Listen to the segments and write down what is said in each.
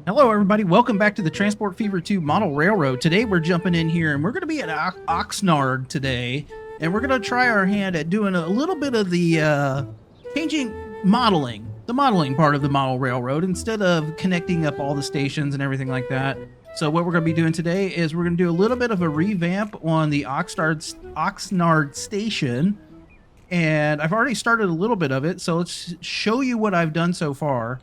Hello, everybody. Welcome back to the Transport Fever 2 Model Railroad. Today, we're jumping in here, and we're going to be at Oxnard today, and we're going to try our hand at doing a little bit of the changing the modeling part of the Model Railroad, instead of connecting up all the stations and everything like that. So what we're going to be doing today is we're going to do a little bit of a revamp on the Oxnard station, and I've already started a little bit of it, so let's show you what I've done so far.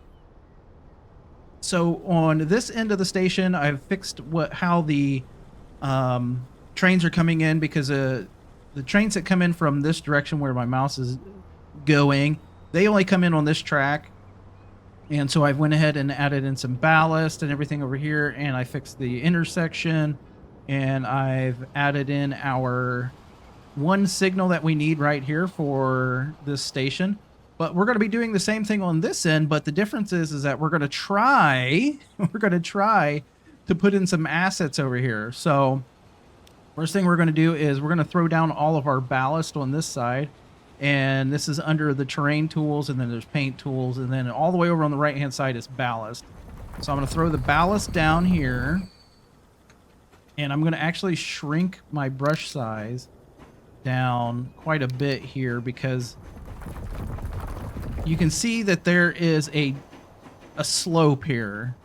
So on this end of the station, I've fixed how the trains are coming in, because the trains that come in from this direction where my mouse is going, they only come in on this track. And so I went ahead and added in some ballast and everything over here, and I fixed the intersection, and I've added in our one signal that we need right here for this station. But we're going to be doing the same thing on this end, but the difference is that we're going to try to put in some assets over here. So first thing we're going to do is we're going to throw down all of our ballast on this side, and this is under the terrain tools, and then there's paint tools, and then all the way over on the right hand side is ballast. So I'm going to throw the ballast down here, and I'm going to actually shrink my brush size down quite a bit here, because you can see that there is a slope here.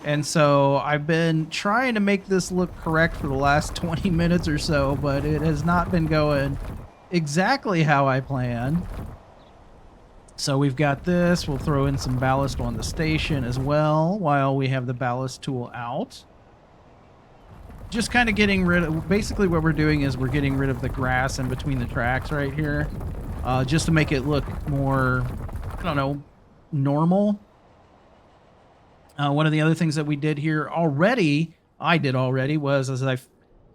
And so I've been trying to make this look correct for the last 20 minutes or so, but it has not been going exactly how I planned. So we've got this. We'll throw in some ballast on the station as well while we have the ballast tool out. Just kind of getting rid of, basically what we're doing is we're getting rid of the grass in between the tracks right here. Just to make it look more, I don't know, normal. One of the other things that we did here already, was as I've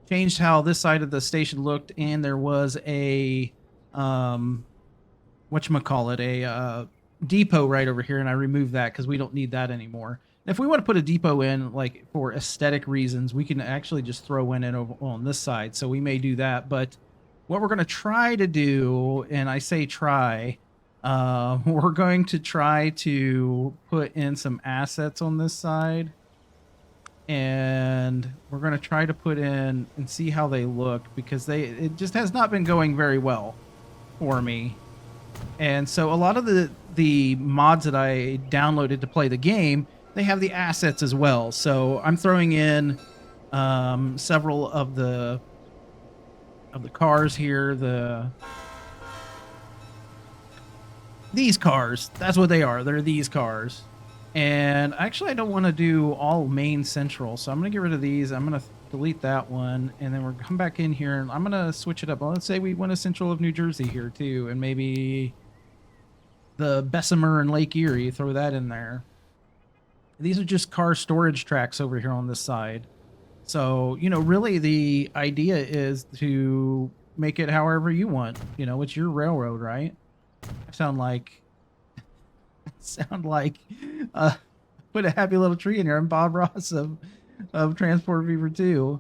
changed how this side of the station looked, and there was a, whatchamacallit, a depot right over here, and I removed that because we don't need that anymore. If we want to put a depot in, like for aesthetic reasons, we can actually just throw in it over on this side, so we may do that, but what we're going to try to do, and I say try, we're going to try to put in some assets on this side. And we're going to try to put in and see how they look, because it just has not been going very well for me. And so a lot of the mods that I downloaded to play the game, they have the assets as well. So I'm throwing in several of the cars here, these cars, that's what they are. They're these cars. And actually I don't want to do all main central, so I'm going to get rid of these. I'm going to delete that one, and then we're come back in here, and I'm going to switch it up. Let's say we want a central of New Jersey here too, and maybe the Bessemer and Lake Erie, throw that in there. These are just car storage tracks over here on this side. So, you know, really the idea is to make it however you want. You know, it's your railroad, right? I sound like put a happy little tree in here. I'm Bob Ross of Transport Fever 2.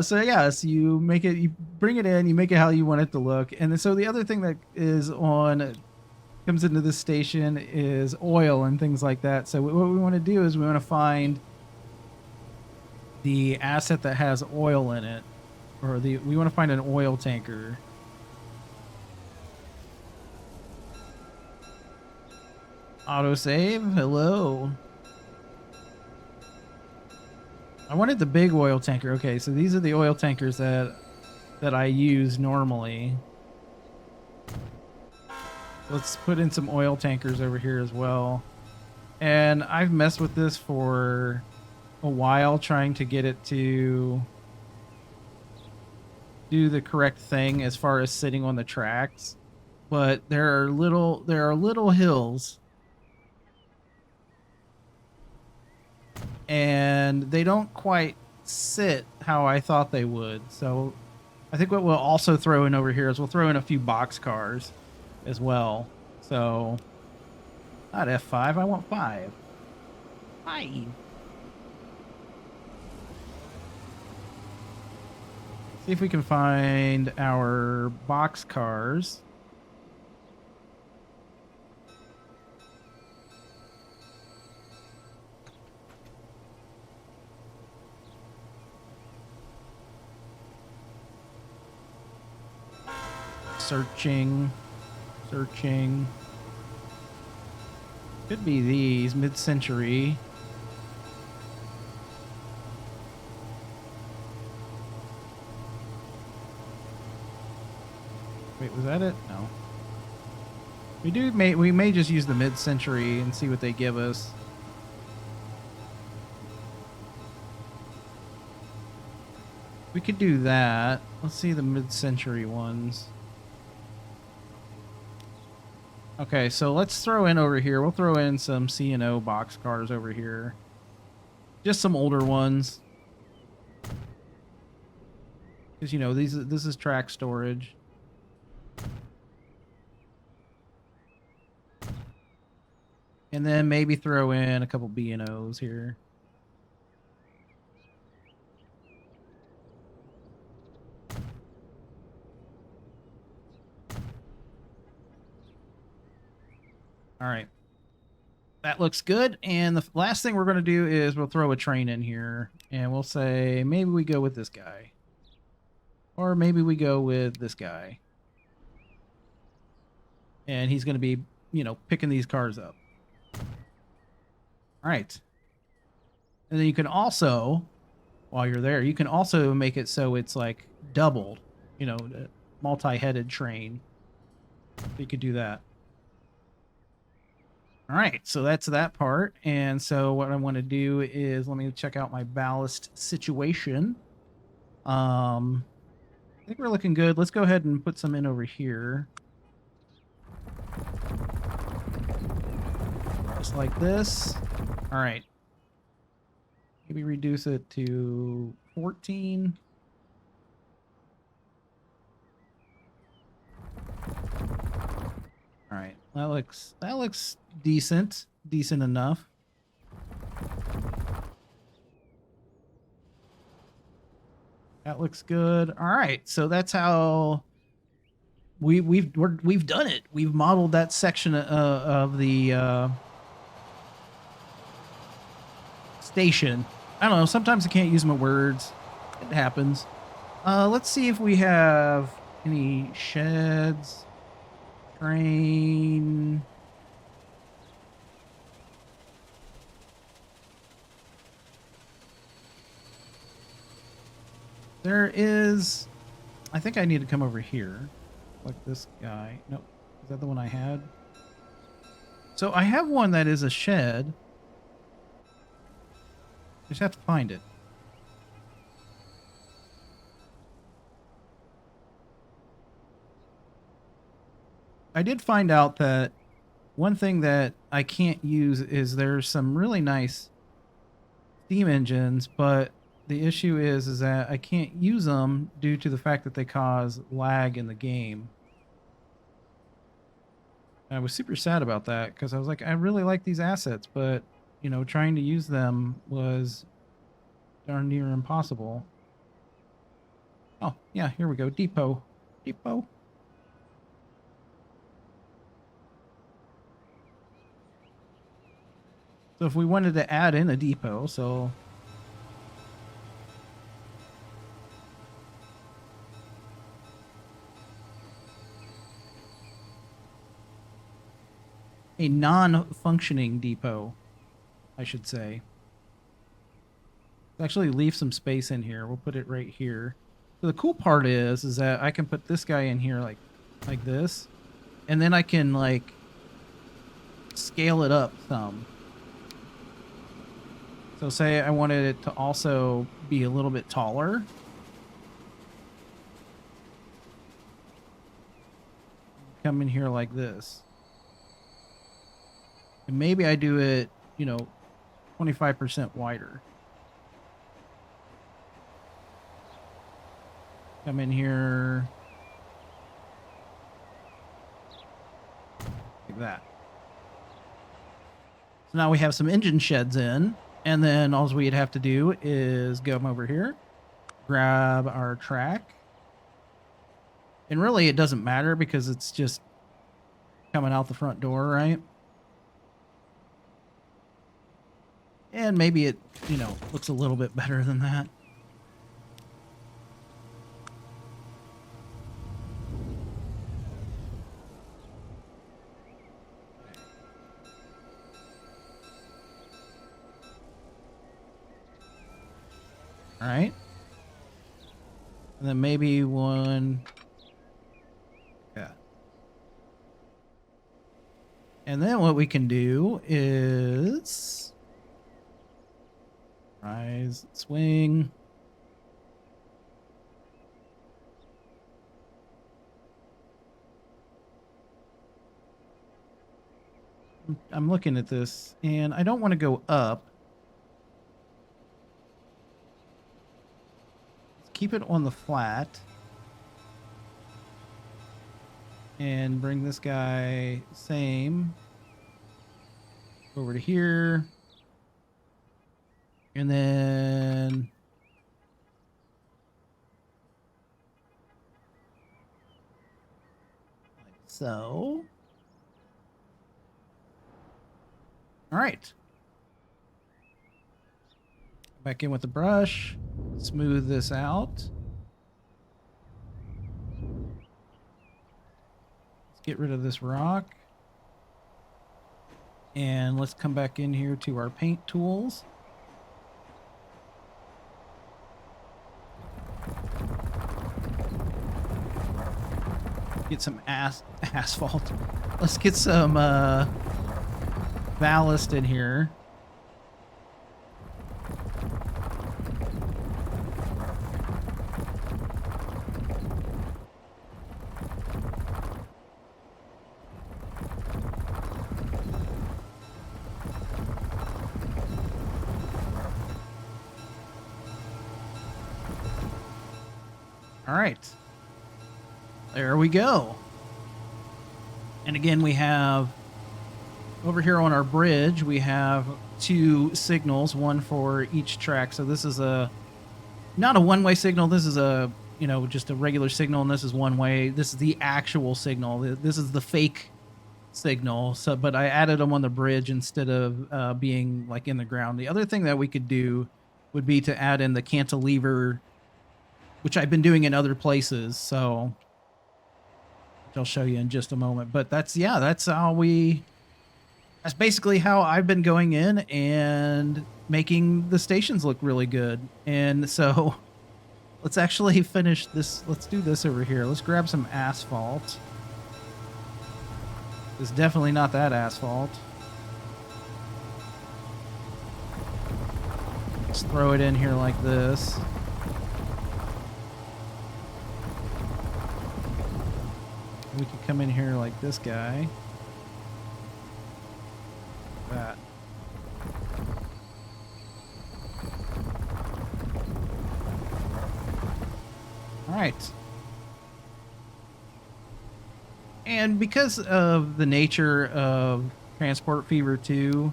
So yes, you make it, you bring it in, you make it how you want it to look. And then, so the other thing that comes into this station is oil and things like that. So what we want to do is we want to find the asset that has oil in it, or we want to find an oil tanker. Autosave, hello. I wanted the big oil tanker. Okay, so these are the oil tankers that I use normally. Let's put in some oil tankers over here as well. And I've messed with this for a while, trying to get it to do the correct thing as far as sitting on the tracks, but there are little hills, and they don't quite sit how I thought they would. So I think what we'll also throw in over here is we'll throw in a few box cars as well. So not F5, I want 5. 5. See if we can find our box cars. Searching. Searching. Could be these, mid-century. Wait, was that it? No. We may just use the mid-century and see what they give us. We could do that. Let's see the mid-century ones. Okay, so let's throw in over here. We'll throw in some C&O box cars over here. Just some older ones. Because, you know, this is track storage. And then maybe throw in a couple B&Os here. All right. That looks good. And the last thing we're going to do is we'll throw a train in here. And we'll say maybe we go with this guy. Or maybe we go with this guy. And he's going to be, you know, picking these cars up. All right. And then you can also, while you're there, you can also make it so it's like doubled, you know, multi-headed train. You could do that. All right, so that's that part. And so what I want to do is let me check out my ballast situation. I think we're looking good. Let's go ahead and put some in over here. Just like this. All right. Maybe reduce it to 14. All right. That looks decent. Decent enough. That looks good. All right. So that's how we've done it. We've modeled that section of the station. I don't know. Sometimes I can't use my words. It happens. Let's see if we have any sheds. Train. There is... I think I need to come over here. Like this guy. Nope. Is that the one I had? So I have one that is a shed. Just have to find it. I did find out that one thing that I can't use is there's some really nice steam engines, but the issue is that I can't use them due to the fact that they cause lag in the game. And I was super sad about that because I was like, I really like these assets, but you know, trying to use them was darn near impossible. Oh, yeah, here we go. Depot. Depot. So if we wanted to add in a depot, so a non-functioning depot, I should say. Let's actually leave some space in here. We'll put it right here. So the cool part is that I can put this guy in here like this, and then I can like scale it up some. So say I wanted it to also be a little bit taller. Come in here like this. And maybe I do it, you know, 25% wider. Come in here. Like that. So now we have some engine sheds in. And then all we'd have to do is go over here, grab our track. And really it doesn't matter because it's just coming out the front door, right? And maybe it, you know, looks a little bit better than that. All right. And then maybe one. Yeah. And then what we can do is rise, swing. I'm looking at this and I don't want to go up. Let's keep it on the flat. And bring this guy same over to here. And then like so. All right. Back in with the brush. Smooth this out. Let's get rid of this rock. And let's come back in here to our paint tools. Get some asphalt. Let's get some ballast in here. All right. There we go. And again, we have over here on our bridge, we have 2 signals, one for each track. So this is not a one-way signal. This is just a regular signal, and this is one way. This is the actual signal. This is the fake signal. So, but I added them on the bridge instead of being like in the ground. The other thing that we could do would be to add in the cantilever, which I've been doing in other places. So which I'll show you in just a moment. But that's basically how I've been going in and making the stations look really good. And so let's actually finish this. Let's do this over here. Let's grab some asphalt. It's definitely not that asphalt. Let's throw it in here like this. We could come in here like this guy. That. All right. And because of the nature of Transport Fever 2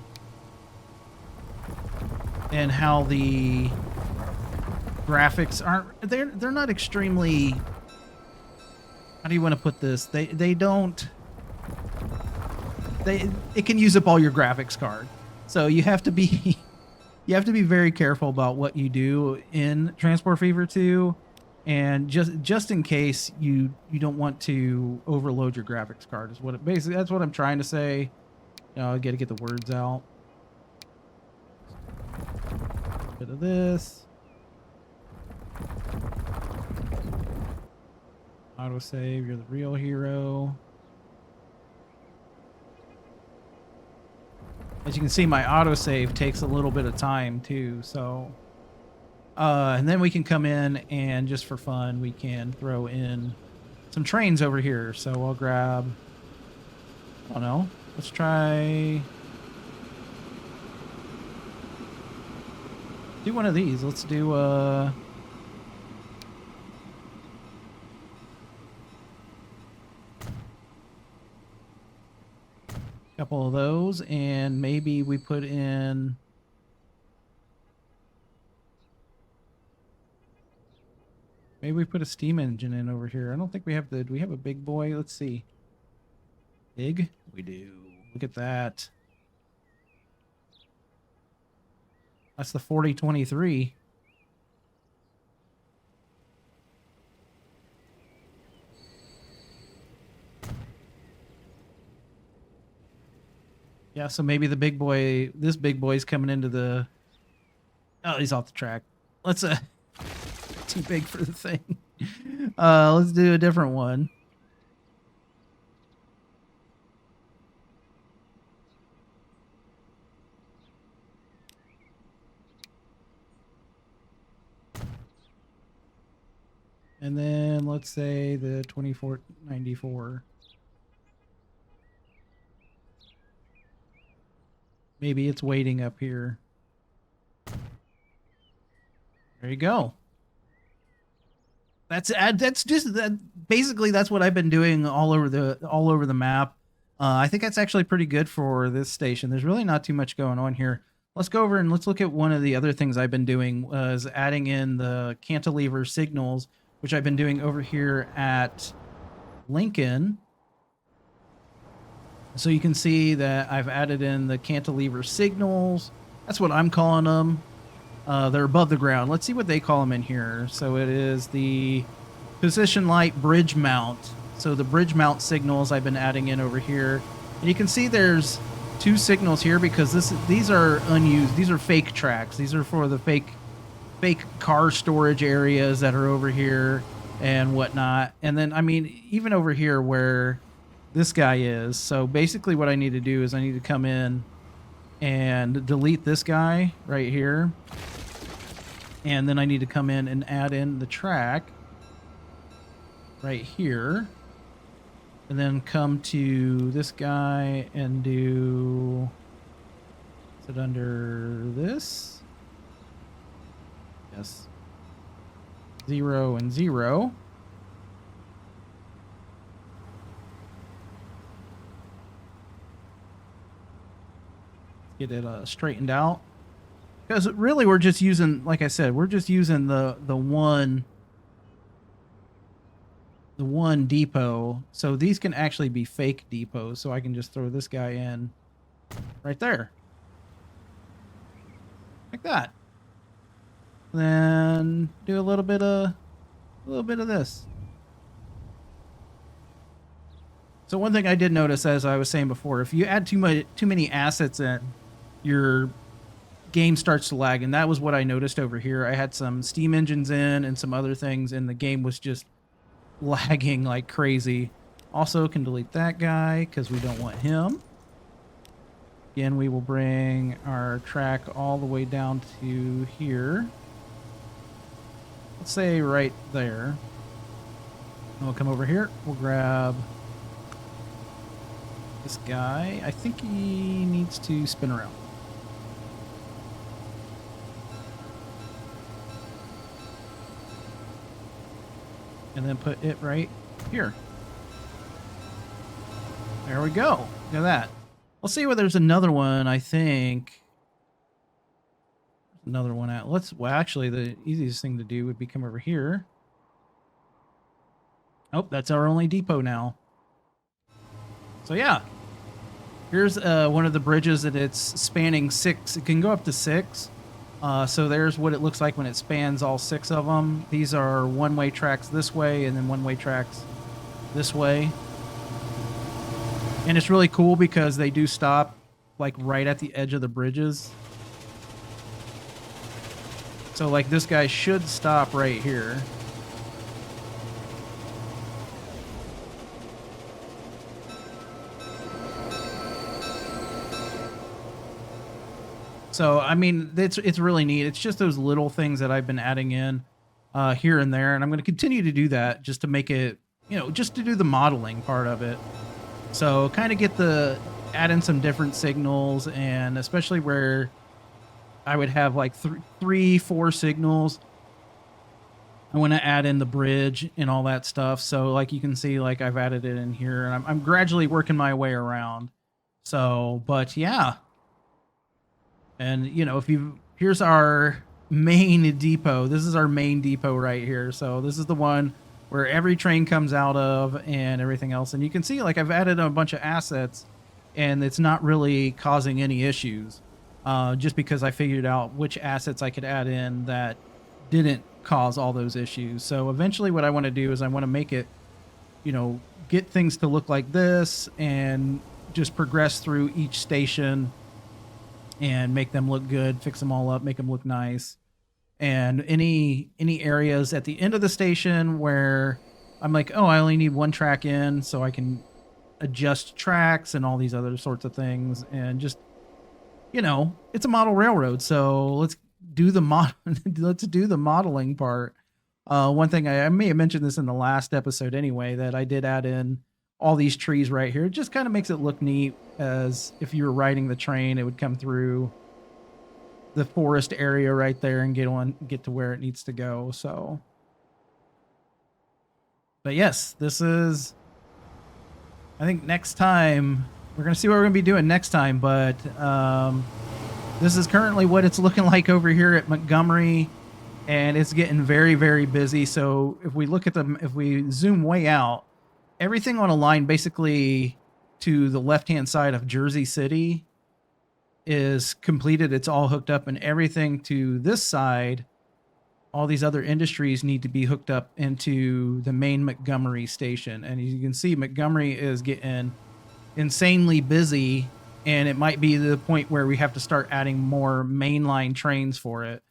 and how the graphics aren't, they're not extremely, how do you want to put this? They don't, it can use up all your graphics card. So you have to be very careful about what you do in Transport Fever 2, and just in case you don't want to overload your graphics card is what it basically, that's what I'm trying to say. I got to get the words out. Bit of this. Autosave, you're the real hero. As you can see, my autosave takes a little bit of time too, so and then we can come in and just for fun we can throw in some trains over here. So I'll grab, I don't know, let's try do one of these. Let's do couple of those, and maybe we put in a steam engine in over here. I don't think we have do we have a big boy? Let's see. Big? We do. Look at that. That's the 4023. Yeah, so maybe the big boy, this big boy's coming into the, oh, he's off the track. Let's too big for the thing. Let's do a different one. And then let's say the 2494. Maybe it's waiting up here. There you go. That's just that. Basically, that's what I've been doing all over the map. I think that's actually pretty good for this station. There's really not too much going on here. Let's go over and let's look at one of the other things I've been doing was adding in the cantilever signals, which I've been doing over here at Lincoln. So you can see that I've added in the cantilever signals. That's what I'm calling them. They're above the ground. Let's see what they call them in here. So it is the position light bridge mount. So the bridge mount signals I've been adding in over here. And you can see there's two signals here because these are unused. These are fake tracks. These are for the fake car storage areas that are over here and whatnot. And then, I mean, even over here where this guy is. So basically what I need to do is I need to come in and delete this guy right here. And then I need to come in and add in the track right here. And then come to this guy and do... Is it under this? Yes. 0 and 0. Get it straightened out. Because really we're just using, like I said, we're just using the one depot. So these can actually be fake depots. So I can just throw this guy in right there. Like that. Then do a little bit of this. So one thing I did notice, as I was saying before, if you add too many assets in, your game starts to lag, and that was what I noticed over here. I had some steam engines in and some other things, and the game was just lagging like crazy. Also can delete that guy because we don't want him. Again, we will bring our track all the way down to here. Let's say right there. And we'll come over here. We'll grab this guy. I think he needs to spin around. And then put it right here. There we go. Look at that. Let's see whether there's another one. I think another one out. Well, actually, the easiest thing to do would be come over here. Oh, that's our only depot now. So yeah, here's one of the bridges that it's spanning 6. It can go up to 6. So there's what it looks like when it spans all 6 of them. These are one-way tracks this way and then one-way tracks this way. And it's really cool because they do stop like right at the edge of the bridges. So like this guy should stop right here. So, I mean, it's really neat. It's just those little things that I've been adding in here and there. And I'm going to continue to do that just to make it, just to do the modeling part of it. So kind of add in some different signals, and especially where I would have like 3-4 signals. I want to add in the bridge and all that stuff. So like you can see, like I've added it in here, and I'm gradually working my way around. So, but yeah. And, here's our main depot. This is our main depot right here. So this is the one where every train comes out of and everything else. And you can see, like, I've added a bunch of assets, and it's not really causing any issues. Just because I figured out which assets I could add in that didn't cause all those issues. So eventually what I want to do is I want to make it, get things to look like this and just progress through each station and make them look good, fix them all up, make them look nice. and any areas at the end of the station where I'm like, oh, I only need one track in, so I can adjust tracks and all these other sorts of things, and just, it's a model railroad, so let's do the let's do the modeling part. One thing I may have mentioned this in the last episode anyway, that I did add in all these trees right here. It just kind of makes it look neat, as if you were riding the train, it would come through the forest area right there and get to where it needs to go. So, but yes, I think next time we're going to see what we're going to be doing next time, but this is currently what it's looking like over here at Montgomery, and it's getting very, very busy. So if we look at if we zoom way out, everything on a line basically to the left-hand side of Jersey City is completed. It's all hooked up, and everything to this side, all these other industries need to be hooked up into the main Montgomery station. And as you can see, Montgomery is getting insanely busy, and it might be the point where we have to start adding more mainline trains for it.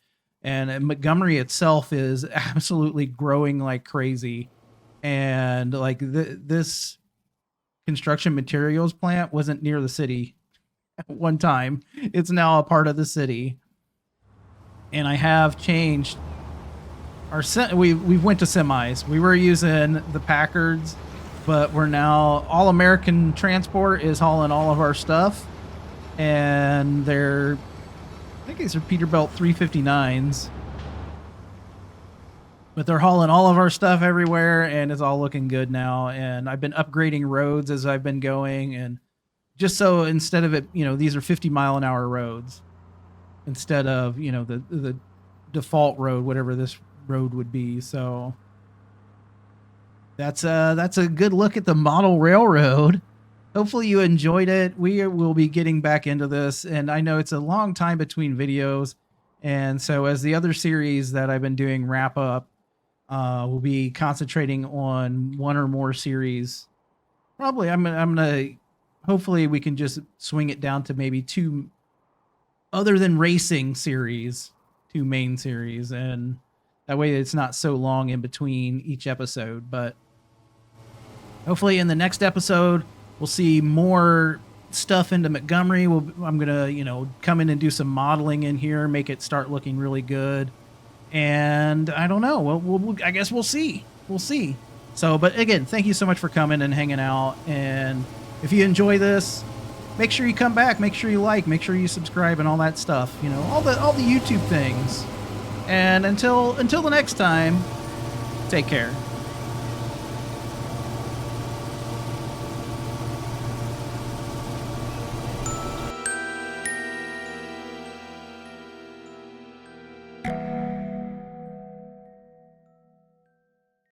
And Montgomery itself is absolutely growing like crazy. And like this construction materials plant wasn't near the city at one time. It's now a part of the city. And I have changed our we went to semis. We were using the Packards, but we're now All American Transport is hauling all of our stuff, and I think these are Peterbilt 359s, but they're hauling all of our stuff everywhere, and it's all looking good now. And I've been upgrading roads as I've been going, and just so instead of it, these are 50-mile-an-hour roads instead of, the default road, whatever this road would be. So that's a good look at the model railroad. Hopefully you enjoyed it. We will be getting back into this, and I know it's a long time between videos, and so as the other series that I've been doing wrap up, we'll be concentrating on one or more series. Probably I'm gonna hopefully we can just swing it down to maybe two, other than racing series, two main series, and that way it's not so long in between each episode. But hopefully in the next episode, we'll see more stuff into Montgomery. I'm going to, come in and do some modeling in here, make it start looking really good. And I don't know. I guess we'll see. We'll see. So, but again, thank you so much for coming and hanging out. And if you enjoy this, make sure you come back. Make sure you like. Make sure you subscribe and all that stuff. All the YouTube things. And until the next time, take care.